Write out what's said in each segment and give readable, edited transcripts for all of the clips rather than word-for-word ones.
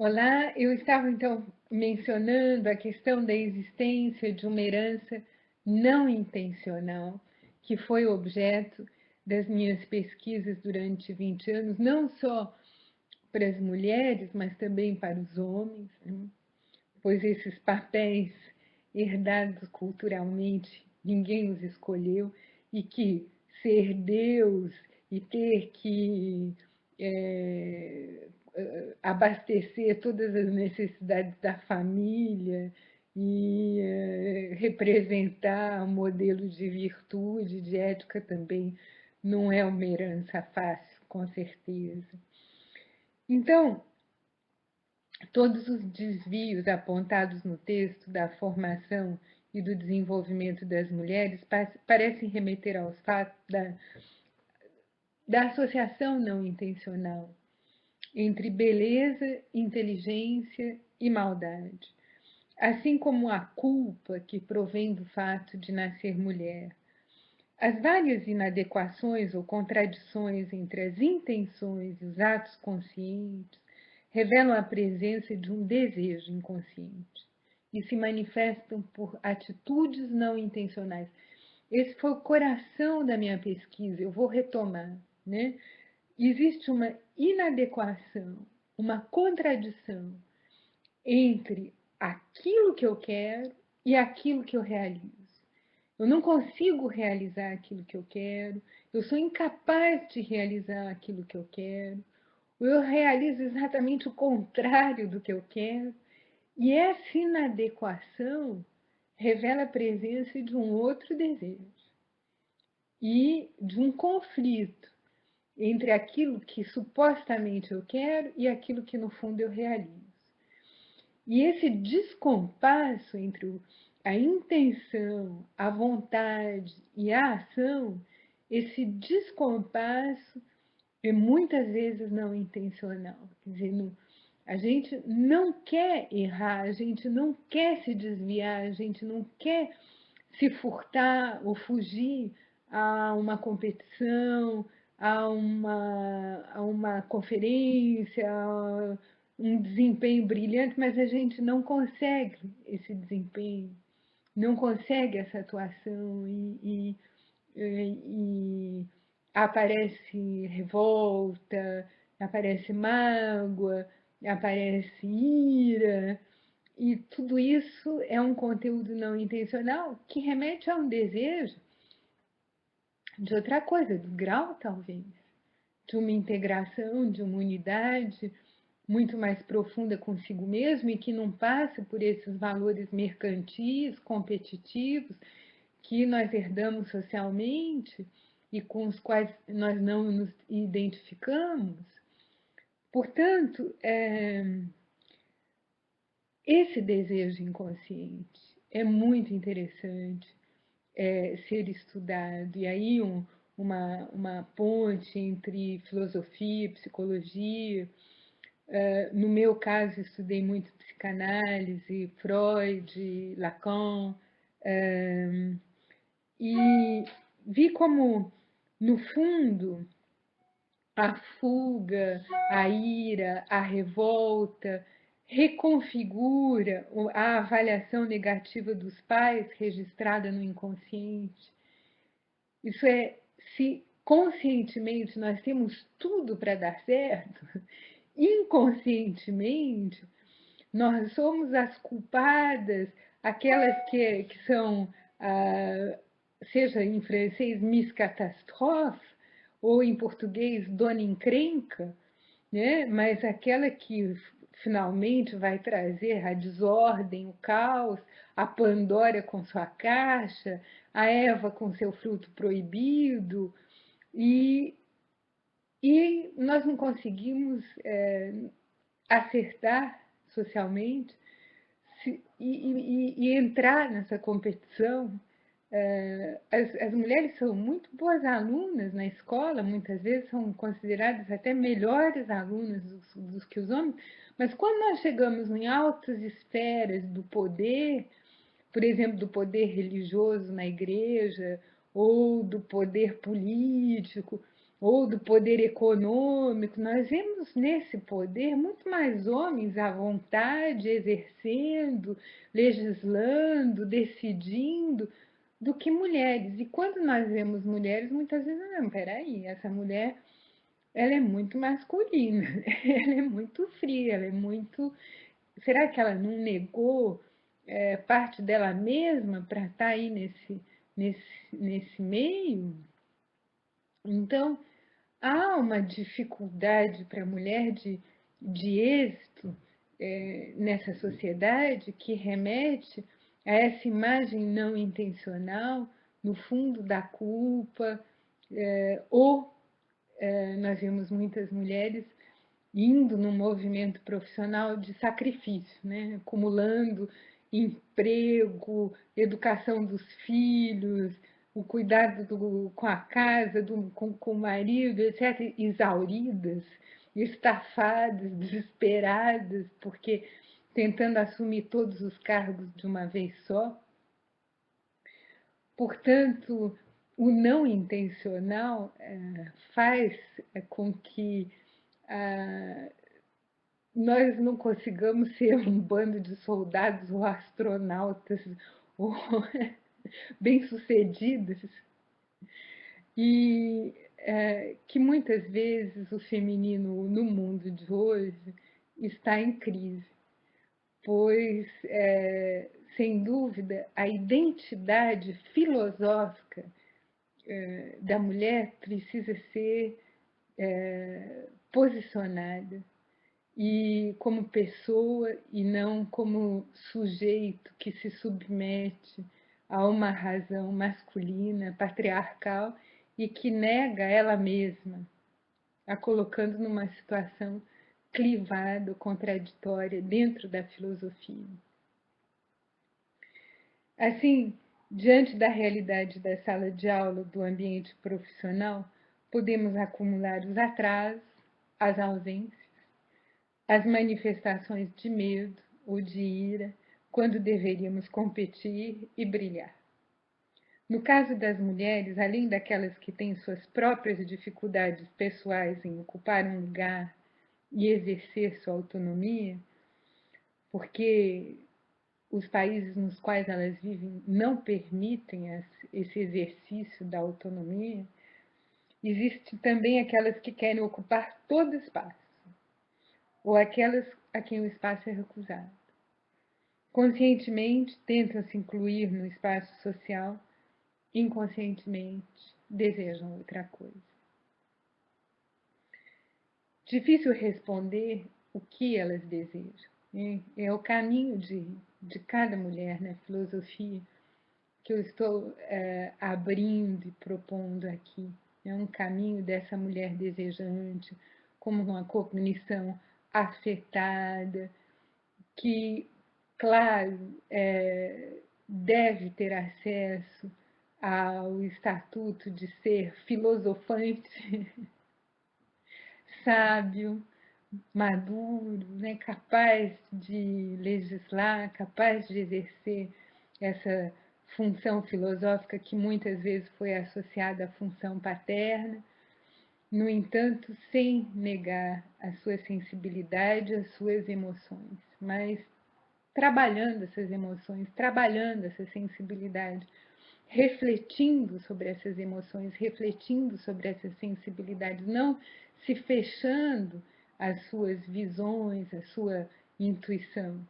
Olá, eu estava então mencionando a questão da existência de uma herança não intencional, que foi objeto das minhas pesquisas durante 20 anos, não só para as mulheres, mas também para os homens, né? Pois esses papéis herdados culturalmente, ninguém os escolheu, e que ser Deus e ter que abastecer todas as necessidades da família e representar modelos de virtude, de ética também, não é uma herança fácil, com certeza. Então, todos os desvios apontados no texto da formação e do desenvolvimento das mulheres parecem remeter aos fatos da associação não intencional entre beleza, inteligência e maldade, assim como a culpa que provém do fato de nascer mulher. As várias inadequações ou contradições entre as intenções e os atos conscientes revelam a presença de um desejo inconsciente e se manifestam por atitudes não intencionais. Esse foi o coração da minha pesquisa, eu vou retomar, né? Existe uma inadequação, uma contradição entre aquilo que eu quero e aquilo que eu realizo. Eu não consigo realizar aquilo que eu quero, eu sou incapaz de realizar aquilo que eu quero, ou eu realizo exatamente o contrário do que eu quero, e essa inadequação revela a presença de um outro desejo e de um conflito entre aquilo que supostamente eu quero e aquilo que no fundo eu realizo. E esse descompasso entre a intenção, a vontade e a ação, esse descompasso é muitas vezes não intencional. Quer dizer, a gente não quer errar, a gente não quer se desviar, a gente não quer se furtar ou fugir a uma competição, a uma conferência, a um desempenho brilhante, mas a gente não consegue esse desempenho, não consegue essa atuação e aparece revolta, aparece mágoa, aparece ira, e tudo isso é um conteúdo não intencional que remete a um desejo de outra coisa, do grau talvez, de uma integração, de uma unidade muito mais profunda consigo mesmo e que não passa por esses valores mercantis, competitivos, que nós herdamos socialmente e com os quais nós não nos identificamos. Portanto, esse desejo inconsciente é muito interessante ser estudado. E aí uma ponte entre filosofia e psicologia. No meu caso, estudei muito psicanálise, Freud, Lacan, e vi como, no fundo, a fuga, a ira, a revolta reconfigura a avaliação negativa dos pais registrada no inconsciente. Isso é, se conscientemente nós temos tudo para dar certo, inconscientemente nós somos as culpadas, aquelas que são, seja em francês, Miss Catastrophe, ou em português, Dona Encrenca, né? Mas aquela que finalmente vai trazer a desordem, o caos, a Pandora com sua caixa, a Eva com seu fruto proibido, e, e nós não conseguimos acertar socialmente e entrar nessa competição. As mulheres são muito boas alunas na escola, muitas vezes são consideradas até melhores alunas dos que os homens, mas quando nós chegamos em altas esferas do poder, por exemplo, do poder religioso na igreja ou do poder político, ou do poder econômico. Nós vemos nesse poder muito mais homens à vontade, exercendo, legislando, decidindo, do que mulheres. E quando nós vemos mulheres, muitas vezes, não, peraí, essa mulher, ela é muito masculina, ela é muito fria, ela é muito... Será que ela não negou parte dela mesma para estar aí nesse meio? Então, há uma dificuldade para a mulher de êxito nessa sociedade que remete a essa imagem não intencional, no fundo da culpa, ou nós vemos muitas mulheres indo num movimento profissional de sacrifício, né? Acumulando emprego, educação dos filhos, o cuidado com a casa, com o marido, etc., exauridas, estafadas, desesperadas, porque tentando assumir todos os cargos de uma vez só. Portanto, o não intencional faz com que nós não consigamos ser um bando de soldados ou astronautas ou bem-sucedidos, e que muitas vezes o feminino no mundo de hoje está em crise, pois, sem dúvida, a identidade filosófica da mulher precisa ser posicionada, e como pessoa e não como sujeito que se submete a uma razão masculina, patriarcal, e que nega ela mesma, a colocando numa situação clivada, contraditória dentro da filosofia. Assim, diante da realidade da sala de aula, do ambiente profissional, podemos acumular os atrasos, as ausências, as manifestações de medo ou de ira, quando deveríamos competir e brilhar. No caso das mulheres, além daquelas que têm suas próprias dificuldades pessoais em ocupar um lugar e exercer sua autonomia, porque os países nos quais elas vivem não permitem esse exercício da autonomia, existem também aquelas que querem ocupar todo o espaço, ou aquelas a quem o espaço é recusado. Conscientemente tentam se incluir no espaço social, inconscientemente desejam outra coisa. Difícil responder o que elas desejam. É o caminho de cada mulher na filosofia que eu estou abrindo e propondo aqui. É um caminho dessa mulher desejante, como uma cognição afetada, que, claro, deve ter acesso ao estatuto de ser filosofante, sábio, maduro, né, capaz de legislar, capaz de exercer essa função filosófica que muitas vezes foi associada à função paterna, no entanto, sem negar a sua sensibilidade, as suas emoções, mas trabalhando essas emoções, trabalhando essa sensibilidade, refletindo sobre essas emoções, refletindo sobre essas sensibilidades, não se fechando às suas visões, à sua intuição.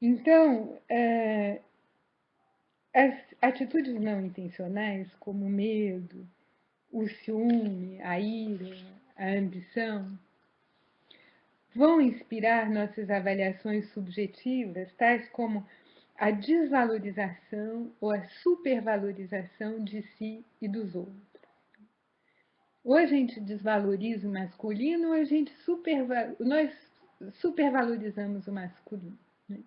Então, as atitudes não intencionais, como o medo, o ciúme, a ira, a ambição, vão inspirar nossas avaliações subjetivas, tais como a desvalorização ou a supervalorização de si e dos outros. Ou a gente desvaloriza o masculino, ou nós supervalorizamos o masculino. Né?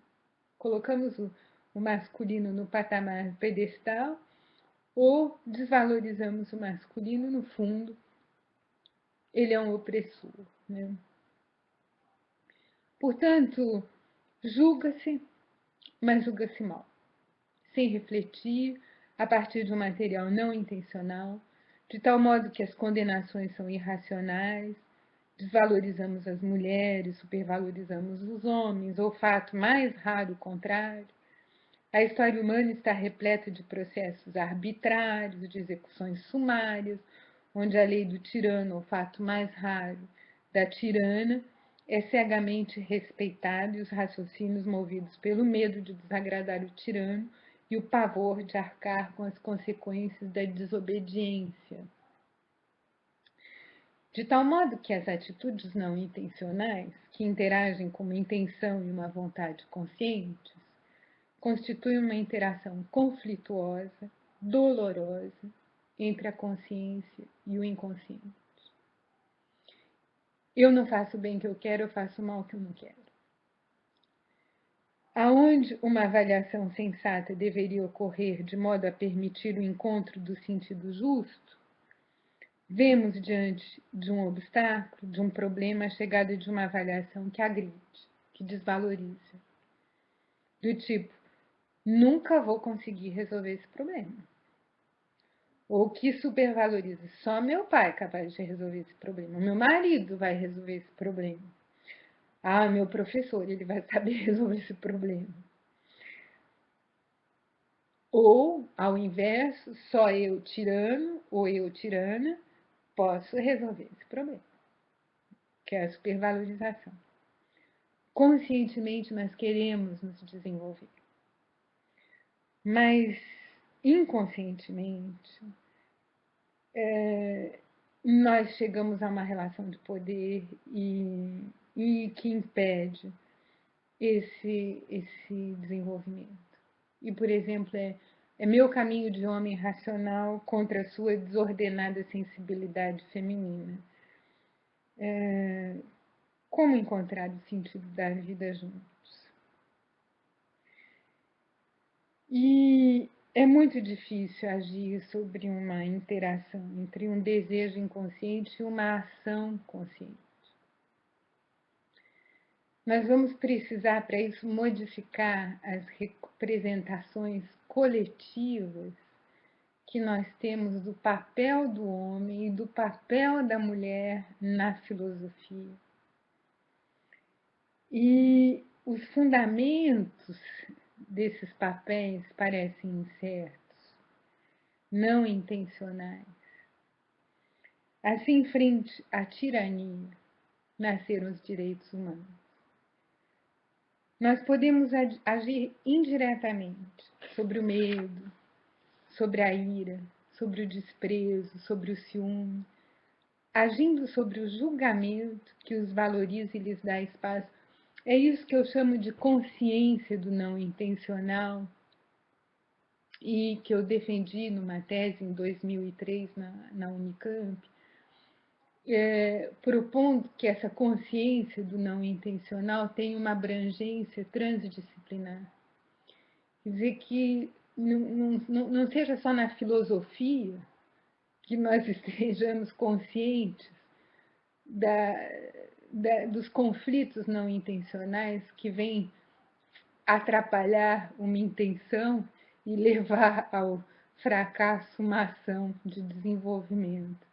Colocamos o masculino no patamar pedestal, ou desvalorizamos o masculino, no fundo, ele é um opressor. Né? Portanto, julga-se, mas julga-se mal, sem refletir, a partir de um material não intencional, de tal modo que as condenações são irracionais, desvalorizamos as mulheres, supervalorizamos os homens, ou fato mais raro, o contrário. A história humana está repleta de processos arbitrários, de execuções sumárias, onde a lei do tirano, ou fato mais raro, da tirana, é cegamente respeitada e os raciocínios movidos pelo medo de desagradar o tirano e o pavor de arcar com as consequências da desobediência. De tal modo que as atitudes não intencionais, que interagem com uma intenção e uma vontade conscientes, constituem uma interação conflituosa, dolorosa, entre a consciência e o inconsciente. Eu não faço o bem que eu quero, eu faço o mal que eu não quero. Aonde uma avaliação sensata deveria ocorrer de modo a permitir o encontro do sentido justo, vemos diante de um obstáculo, de um problema, a chegada de uma avaliação que agride, que desvaloriza. Do tipo, nunca vou conseguir resolver esse problema. Ou que supervaloriza, só meu pai é capaz de resolver esse problema, meu marido vai resolver esse problema. Ah, meu professor, ele vai saber resolver esse problema. Ou, ao inverso, só eu tirano ou eu tirana posso resolver esse problema, que é a supervalorização. Conscientemente nós queremos nos desenvolver, mas inconscientemente nós chegamos a uma relação de poder e que impede esse desenvolvimento. E, por exemplo, é meu caminho de homem racional contra a sua desordenada sensibilidade feminina. Como encontrar o sentido da vida juntos? E é muito difícil agir sobre uma interação entre um desejo inconsciente e uma ação consciente. Nós vamos precisar, para isso, modificar as representações coletivas que nós temos do papel do homem e do papel da mulher na filosofia. E os fundamentos desses papéis parecem incertos, não intencionais. Assim, frente à tirania, nasceram os direitos humanos. Nós podemos agir indiretamente sobre o medo, sobre a ira, sobre o desprezo, sobre o ciúme, agindo sobre o julgamento que os valoriza e lhes dá espaço. É isso que eu chamo de consciência do não intencional e que eu defendi numa tese em 2003 na Unicamp, propondo que essa consciência do não intencional tem uma abrangência transdisciplinar. Quer dizer, que não seja só na filosofia que nós estejamos conscientes dos conflitos não intencionais que vêm atrapalhar uma intenção e levar ao fracasso uma ação de desenvolvimento.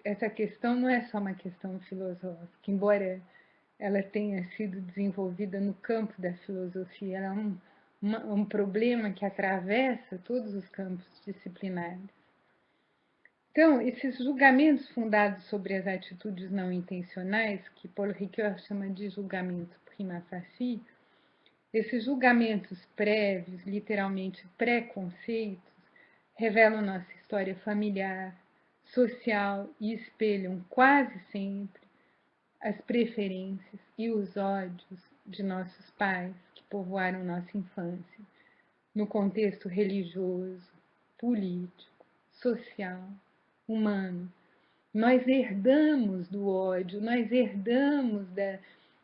Essa questão não é só uma questão filosófica, embora ela tenha sido desenvolvida no campo da filosofia, ela é um problema que atravessa todos os campos disciplinares. Então, esses julgamentos fundados sobre as atitudes não intencionais, que Paul Ricoeur chama de julgamento prima facie, esses julgamentos prévios, literalmente preconceitos, revelam nossa história familiar, social e espelham quase sempre as preferências e os ódios de nossos pais que povoaram nossa infância, no contexto religioso, político, social, humano. Nós herdamos do ódio, nós herdamos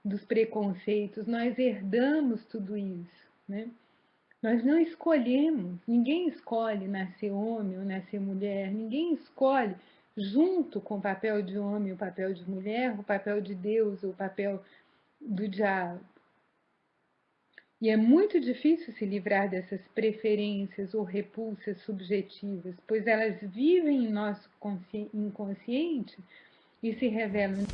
dos preconceitos, nós herdamos tudo isso, né? Nós não escolhemos, ninguém escolhe nascer homem ou nascer mulher, ninguém escolhe, junto com o papel de homem, o papel de mulher, o papel de Deus, o papel do diabo. E é muito difícil se livrar dessas preferências ou repulsas subjetivas, pois elas vivem em nosso inconsciente e se revelam